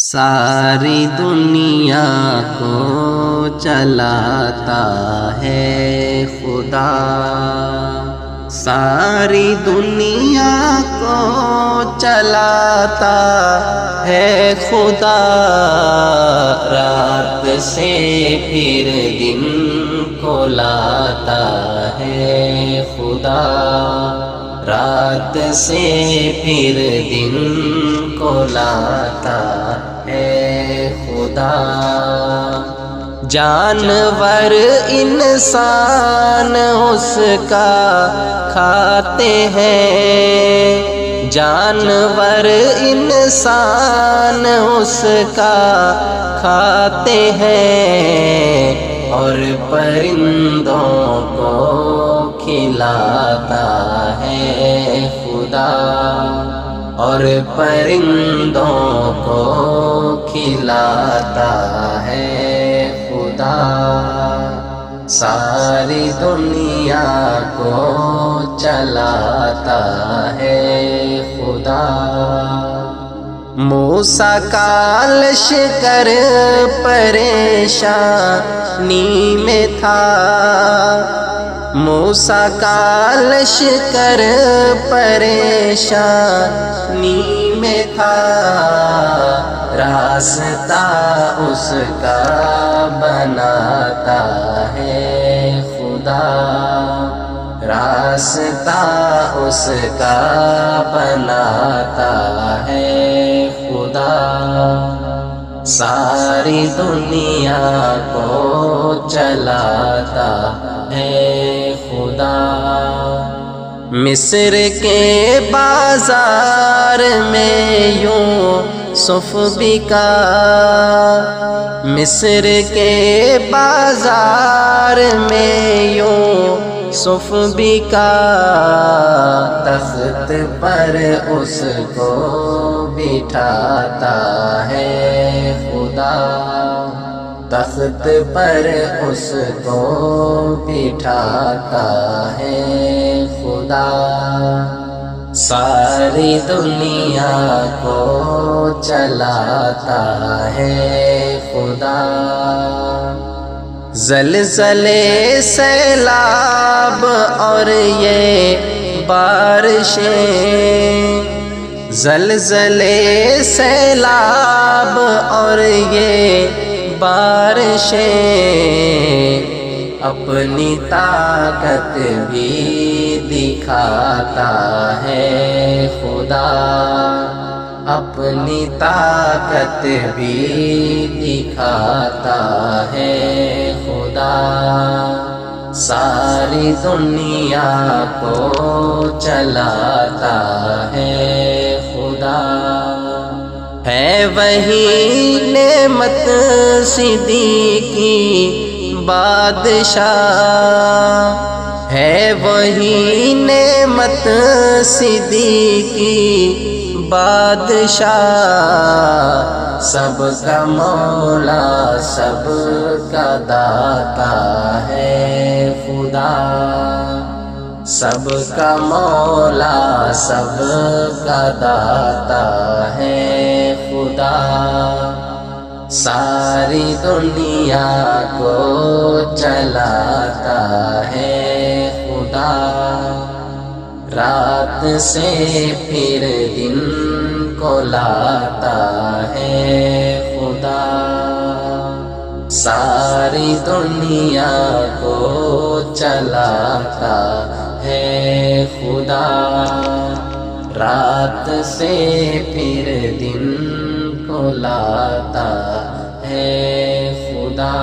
ساری دنیا کو چلاتا ہے خدا، ساری دنیا کو چلاتا ہے خدا، رات سے پھر دن کو لاتا ہے خدا، رات سے پھر دن کو لاتا ہے خدا۔ جانور انسان اس کا کھاتے ہیں، جانور انسان اس کا کھاتے ہیں، اور پرندوں کو کھلاتا ہے خدا، اور پرندوں کو کھلاتا ہے خدا۔ ساری دنیا کو چلاتا ہے خدا۔ موسیٰ کا لشکر پریشانی میں تھا، موسیٰ کا لشکر پریشانی میں تھا، راستہ اس کا بناتا ہے خدا، راستہ اس کا بناتا ہے خدا۔ ساری دنیا کو چلاتا ہے خدا۔ مصر کے بازار میں یوسف بکا، مصر کے بازار میں یوسف بکا، تخت پر اس کو بٹھاتا ہے خدا، تخت پر اس کو بٹھاتا ہے خدا۔ ساری دنیا کو چلاتا ہے خدا۔ زلزلے، سیلاب اور یہ بارشیں، زلزلے، سیلاب اور یہ بارشیں، اپنی طاقت بھی دکھاتا ہے خدا، اپنی طاقت بھی دکھاتا ہے خدا۔ ساری دنیا کو چلاتا ہے خدا۔ ہے وہی نعمت صدیقی بادشاہ، ہے وہی نعمت صدیقی بادشاہ، سب کا مولا سب کا داتا ہے خدا، سب کا مولا سب کا داتا ہے خدا۔ ساری دنیا کو چلاتا ہے خدا، رات سے پھر دن کو لاتا ہے خدا۔ ساری دنیا کو چلاتا ہے خدا، رات سے پھر دن کو لاتا ہے خدا۔